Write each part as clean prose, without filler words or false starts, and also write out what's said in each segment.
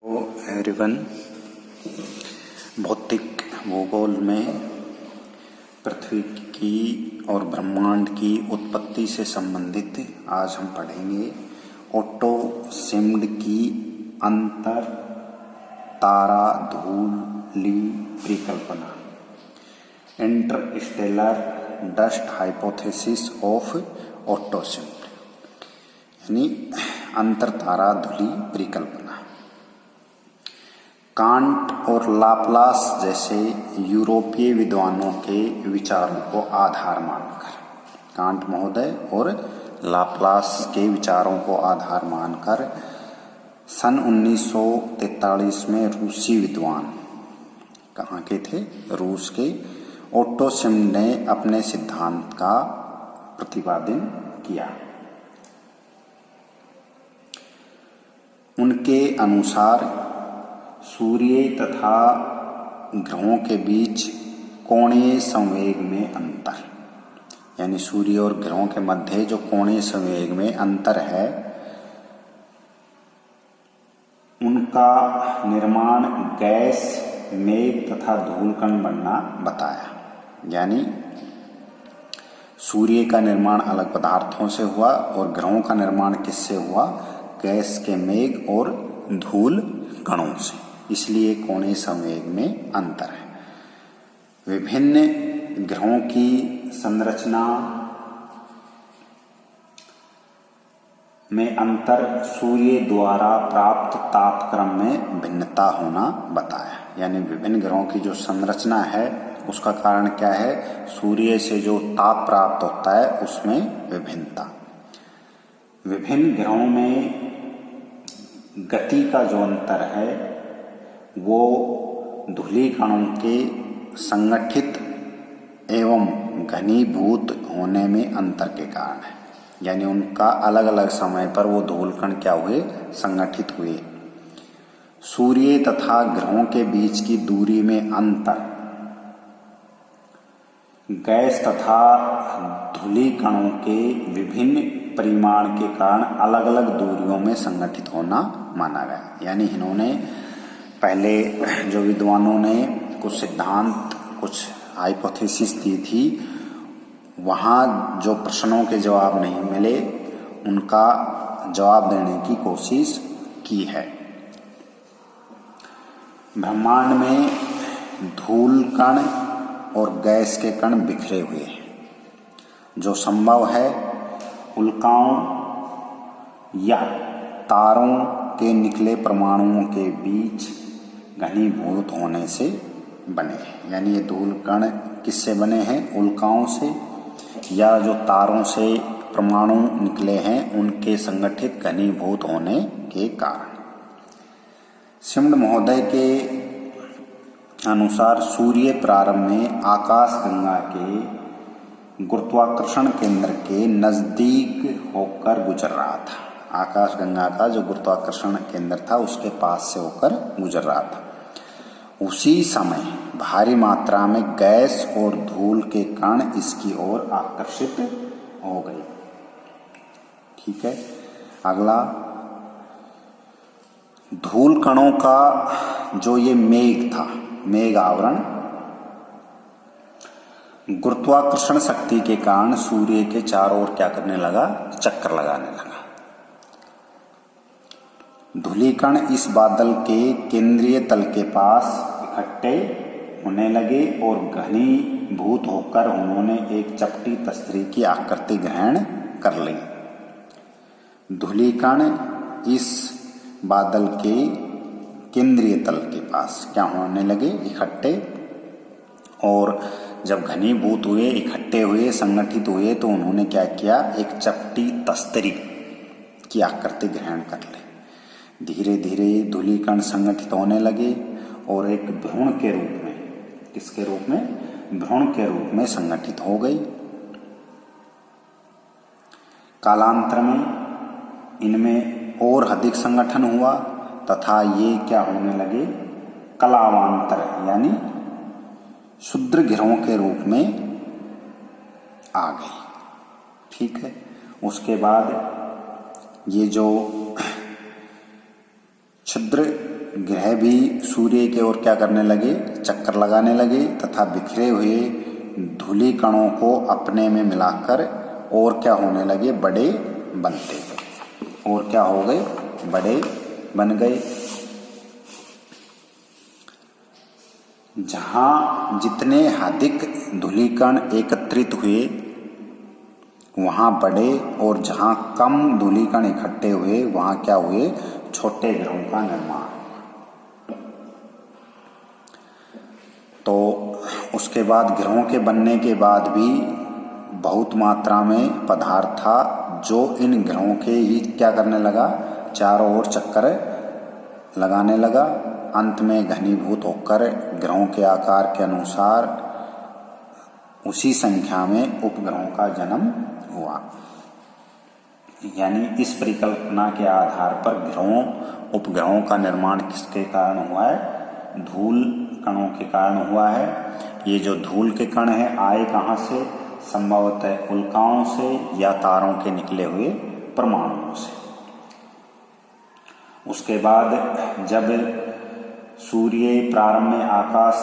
Everyone, भौतिक भूगोल में पृथ्वी की और ब्रह्मांड की उत्पत्ति से संबंधित आज हम पढ़ेंगे ओटो सिम्ड की अंतर तारा धूलि परिकल्पना, interstellar dust hypothesis of Otto Schmidt, यानी अंतर तारा धूलि परिकल्पना। कांट और लाप्लास जैसे यूरोपीय विद्वानों के विचारों को आधार मानकर, कांट महोदय और लाप्लास के विचारों को आधार मानकर सन 1943 में रूसी विद्वान, कहाँ के थे, रूस के, ओटो सिम्ड ने अपने सिद्धांत का प्रतिपादन किया। उनके अनुसार सूर्य तथा ग्रहों के बीच कोणीय संवेग में अंतर, यानी सूर्य और ग्रहों के मध्य जो कोणीय संवेग में अंतर है, उनका निर्माण गैस, मेघ तथा धूलकण बनना बताया। यानी सूर्य का निर्माण अलग पदार्थों से हुआ और ग्रहों का निर्माण किससे हुआ, गैस के, मेघ और धूल कणों से, इसलिए कोणीय संवेग में अंतर है। विभिन्न ग्रहों की संरचना में अंतर सूर्य द्वारा प्राप्त तापक्रम में भिन्नता होना बताया। यानी विभिन्न ग्रहों की जो संरचना है उसका कारण क्या है, सूर्य से जो ताप प्राप्त होता है उसमें विभिन्नता। विभिन्न ग्रहों में गति का जो अंतर है वो धूलि कणों के संगठित एवं घनीभूत होने में अंतर के कारण है। यानी उनका अलग अलग समय पर वो धूलकण क्या हुए, संगठित हुए। सूर्य तथा ग्रहों के बीच की दूरी में अंतर गैस तथा धूलि कणों के विभिन्न परिमाण के कारण अलग अलग दूरियों में संगठित होना माना गया। यानी इन्होंने पहले जो विद्वानों ने कुछ सिद्धांत, कुछ हाइपोथेसिस दी थी, वहाँ जो प्रश्नों के जवाब नहीं मिले उनका जवाब देने की कोशिश की है। ब्रह्मांड में धूल कण और गैस के कण बिखरे हुए हैं। जो संभव है उल्काओं या तारों के निकले परमाणुओं के बीच घनीभूत होने से बने हैं। यानी ये धूल कण किससे बने हैं, उल्काओं से, या जो तारों से परमाणु निकले हैं उनके संगठित घनीभूत होने के कारण। सिम्ड महोदय के अनुसार सूर्य प्रारंभ में आकाशगंगा के गुरुत्वाकर्षण केंद्र के नजदीक होकर गुजर रहा था। आकाशगंगा का जो गुरुत्वाकर्षण केंद्र था उसके पास से होकर गुजर रहा था। उसी समय भारी मात्रा में गैस और धूल के कण इसकी ओर आकर्षित हो गए। ठीक है, अगला, धूल कणों का जो ये मेघ था, मेघ आवरण, गुरुत्वाकर्षण शक्ति के कारण सूर्य के चारों ओर क्या करने लगा, चक्कर लगाने लगा। धूलिकण इस बादल के केंद्रीय तल के पास इकट्ठे होने लगे और घनीभूत होकर उन्होंने एक चपटी तस्तरी की आकृति ग्रहण कर ली। धूलिकण इस बादल के केंद्रीय तल के पास क्या होने लगे, इकट्ठे, और जब घनीभूत हुए, इकट्ठे हुए, संगठित हुए तो उन्होंने क्या किया, एक चपटी तस्तरी की आकृति ग्रहण कर ली। धीरे धीरे धूलिकण संगठित होने लगे और एक भ्रूण के रूप में, किसके रूप में, भ्रूण के रूप में संगठित हो गई। कालांतर में इनमें और अधिक संगठन हुआ तथा ये क्या होने लगे, कलावांतर, यानी क्षुद्र ग्रहों के रूप में आ गए। ठीक है, उसके बाद ये जो क्षुद्र ग्रह भी सूर्य की ओर क्या करने लगे, चक्कर लगाने लगे तथा बिखरे हुए धूलि कणों को अपने में मिलाकर और क्या होने लगे, बड़े बनते गए। और क्या हो गए, बड़े बन गए। जहां जितने अधिक धूलिकण एकत्रित हुए वहां बड़े, और जहां कम धूलिकण इकट्ठे हुए वहां क्या हुए, छोटे ग्रहों का निर्माण। तो उसके बाद ग्रहों के बनने के बाद भी बहुत मात्रा में पदार्थ था जो इन ग्रहों के ही क्या करने लगा, चारों ओर चक्कर लगाने लगा। अंत में घनीभूत होकर ग्रहों के आकार के अनुसार उसी संख्या में उपग्रहों का जन्म हुआ। यानी इस परिकल्पना के आधार पर ग्रहों उपग्रहों का निर्माण किसके कारण हुआ है, धूल कणों के कारण हुआ है। ये जो धूल के कण है आए कहाँ से, संभवतः उल्काओं से या तारों के निकले हुए परमाणुओं से। उसके बाद जब सूर्य प्रारंभ में आकाश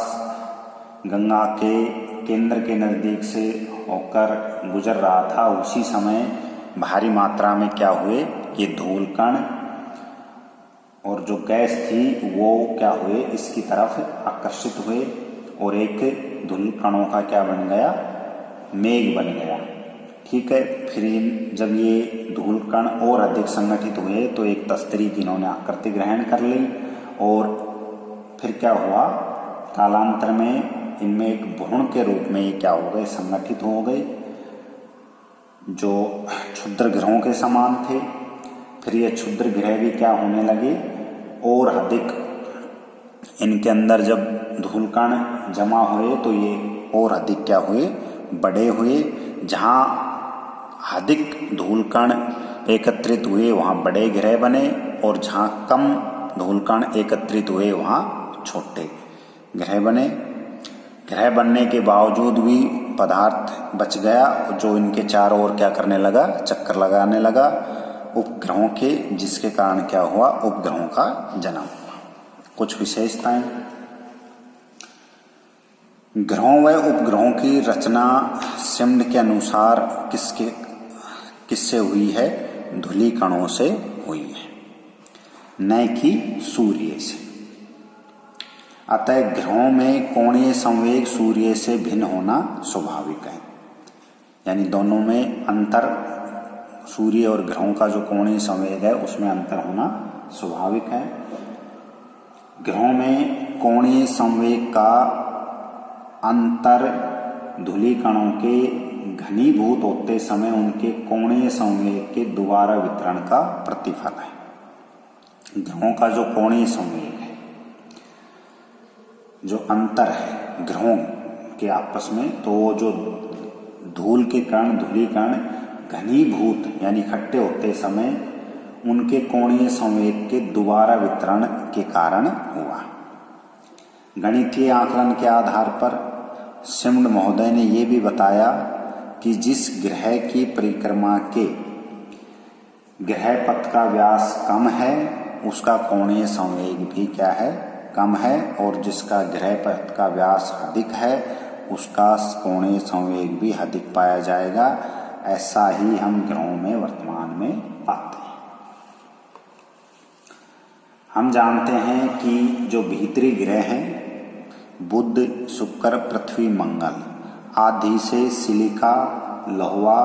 गंगा के केंद्र के नजदीक से होकर गुजर रहा था, उसी समय भारी मात्रा में क्या हुए, ये धूल कण और जो गैस थी वो क्या हुए, इसकी तरफ आकर्षित हुए और एक धूल कणों का क्या बन गया, मेघ बन गया। ठीक है, फिर जब ये धूल कण और अधिक संगठित हुए तो एक तस्तरी की इन्होंने आकृति ग्रहण कर ली और फिर क्या हुआ, कालांतर में इनमें एक भ्रूण के रूप में ये क्या हो गए, संगठित हो गए, जो क्षुद्र ग्रहों के समान थे। फिर ये क्षुद्र ग्रह भी क्या होने लगे और अधिक, इनके अंदर जब धूलकण जमा हुए तो ये और अधिक क्या हुए, बड़े हुए। जहाँ अधिक धूलकण एकत्रित हुए वहाँ बड़े ग्रह बने और जहाँ कम धूलकण एकत्रित हुए वहाँ छोटे ग्रह बने। ग्रह बनने के बावजूद भी पदार्थ बच गया जो इनके चारों ओर क्या करने लगा, चक्कर लगाने लगा उपग्रहों के, जिसके कारण क्या हुआ, उपग्रहों का जन्म हुआ। कुछ विशेषताएं, ग्रहों व उपग्रहों की रचना सिमड के अनुसार किससे हुई है, धूलि कणों से हुई है, न कि सूर्य से। अतः ग्रहों में कोणीय संवेग सूर्य से भिन्न होना स्वाभाविक है। यानी दोनों में अंतर, सूर्य और ग्रहों का जो कोणीय संवेग है उसमें अंतर होना स्वाभाविक है। ग्रहों में कोणीय संवेग का अंतर धूलि कणों के घनीभूत होते समय उनके कोणीय संवेग के दोबारा वितरण का प्रतिफल है। ग्रहों का जो कोणीय संवेग है, जो अंतर है ग्रहों के आपस में, तो वो जो धूल के कण, धूलि कण घनीभूत यानी इकट्ठे होते समय उनके कोणीय संवेग के दोबारा वितरण के कारण हुआ। गणितीय आकलन के आधार पर सिमड महोदय ने यह भी बताया कि जिस ग्रह की परिक्रमा के ग्रह पथ का व्यास कम है उसका कोणीय संवेग भी क्या है, कम है, और जिसका ग्रह पथ का व्यास अधिक है उसका कोणीय संवेग भी अधिक पाया जाएगा। ऐसा ही हम ग्रहों में वर्तमान में पाते हैं। हम जानते हैं कि जो भीतरी ग्रह हैं, बुध, शुक्र, पृथ्वी, मंगल आदि से सिलिका, लोहा,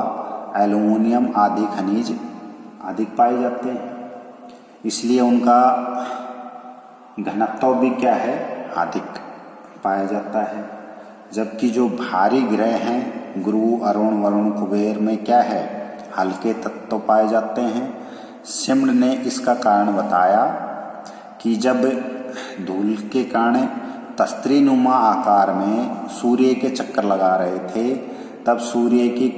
एल्युमिनियम आदि खनिज अधिक पाए जाते हैं, इसलिए उनका घनत्व भी क्या है, अधिक पाया जाता है। जबकि जो भारी ग्रह हैं, गुरु, अरुण, वरुण, कुबेर में क्या है, हल्के तत्व पाए जाते हैं। सिमड ने इसका कारण बताया कि जब धूल के कण तस्त्रीनुमा आकार में सूर्य के चक्कर लगा रहे थे तब सूर्य की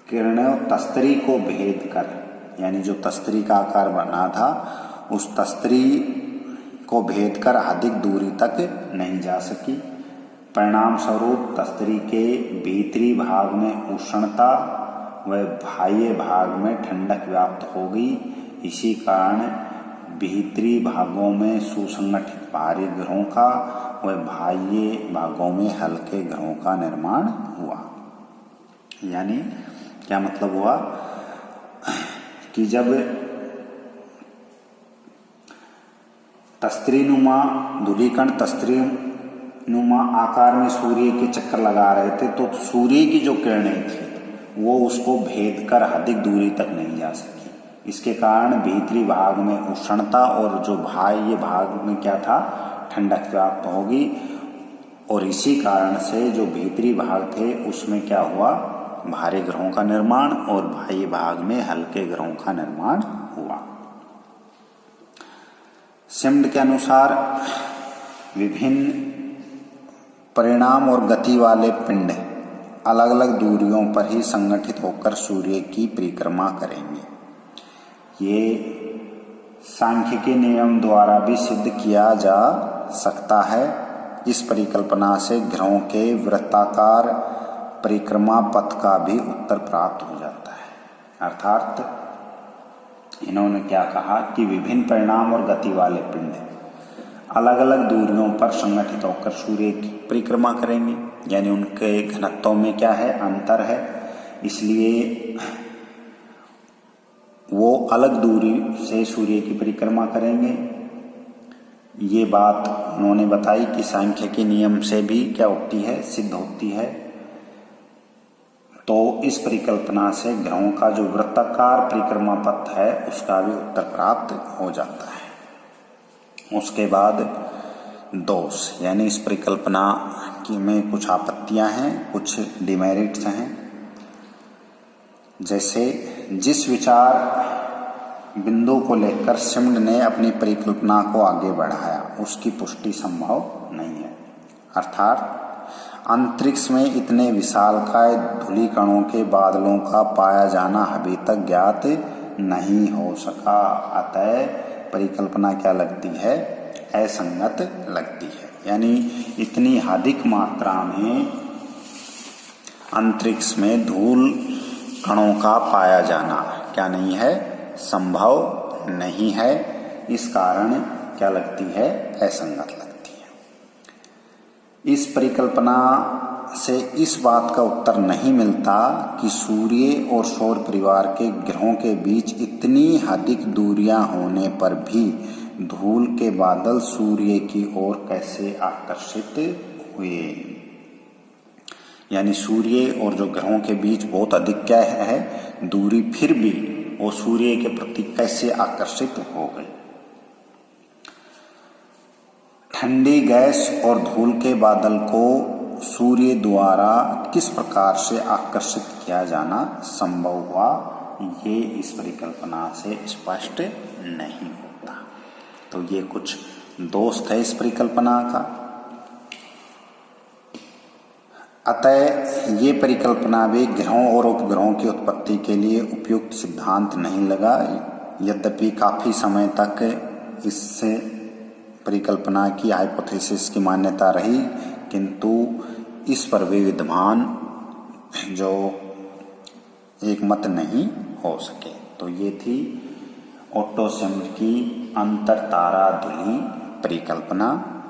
किरणों तस्तरी को भेद कर, यानी जो तस्तरी का आकार बना था उस तस्तरी को भेद कर अधिक दूरी तक नहीं जा सकी। परिणाम स्वरूप तस्तरी के भीतरी भाग में उष्णता वह बाह्य भाग में ठंडक व्याप्त होगी। इसी कारण भीतरी भागों में सुसंगठित भारी ग्रहों का व बाह्य भागों में हल्के ग्रहों का निर्माण हुआ। यानी क्या मतलब हुआ कि जब तस्त्रीनुमा धूलिकण तस्त्रीनुमा आकार में सूर्य के चक्कर लगा रहे थे, तो सूर्य की जो किरणें थी वो उसको भेद कर अधिक दूरी तक नहीं जा सकी। इसके कारण भीतरी भाग में उष्णता और जो बाह्य भाग में क्या था, ठंडक व्याप्त होगी। और इसी कारण से जो भीतरी भाग थे उसमें क्या हुआ, भारी ग्रहों का निर्माण और बाह्य भाग में हल्के ग्रहों का निर्माण हुआ। सिम्ड के अनुसार विभिन्न परिणाम और गति वाले पिंड अलग अलग दूरियों पर ही संगठित होकर सूर्य की परिक्रमा करेंगे। ये सांख्यिकी नियम द्वारा भी सिद्ध किया जा सकता है। इस परिकल्पना से ग्रहों के वृत्ताकार परिक्रमा पथ का भी उत्तर प्राप्त हो जाता है। अर्थात इन्होंने क्या कहा कि विभिन्न परिणाम और गति वाले पिंड अलग अलग दूरियों पर संगठित होकर सूर्य की परिक्रमा करेंगे, यानी उनके घनत्वों में क्या है, अंतर है, इसलिए वो अलग दूरी से सूर्य की परिक्रमा करेंगे। ये बात उन्होंने बताई कि सांख्यिकी नियम से भी क्या होती है, सिद्ध होती है। तो इस परिकल्पना से ग्रहों का जो वृत्ताकार परिक्रमा पथ है उसका भी उत्तर प्राप्त हो जाता है। उसके बाद दोष, यानी इस परिकल्पना की में कुछ आपत्तियां हैं, कुछ डिमेरिट्स हैं। जैसे जिस विचार बिंदु को लेकर सिम्ड ने अपनी परिकल्पना को आगे बढ़ाया उसकी पुष्टि संभव नहीं है। अर्थात अंतरिक्ष में इतने विशालकाय धूलिकणों के बादलों का पाया जाना अभी तक ज्ञात नहीं हो सका। अतः परिकल्पना क्या लगती है, असंगत लगती है। यानी इतनी अधिक मात्रा में अंतरिक्ष में धूल कणों का पाया जाना क्या नहीं है, संभव नहीं है। इस कारण क्या लगती है, असंगत लगती है। इस परिकल्पना से इस बात का उत्तर नहीं मिलता कि सूर्य और सौर परिवार के ग्रहों के बीच इतनी अधिक दूरियां होने पर भी धूल के बादल सूर्य की ओर कैसे आकर्षित हुए। यानी सूर्य और जो ग्रहों के बीच बहुत अधिक क्या है दूरी, फिर भी वो सूर्य के प्रति कैसे आकर्षित हो गए। ठंडी गैस और धूल के बादल को सूर्य द्वारा किस प्रकार से आकर्षित किया जाना संभव हुआ, ये इस परिकल्पना से स्पष्ट नहीं होता। तो ये कुछ दोष है इस परिकल्पना का। अतः ये परिकल्पना भी ग्रहों और उपग्रहों की उत्पत्ति के लिए उपयुक्त सिद्धांत नहीं लगा। यद्यपि काफी समय तक इससे परिकल्पना की हाइपोथेसिस की मान्यता रही, किंतु इस पर भी विद्वान जो एक मत नहीं हो सके। तो ये थी ओट्टो सिम्ड की अंतर तारा धुली परिकल्पना।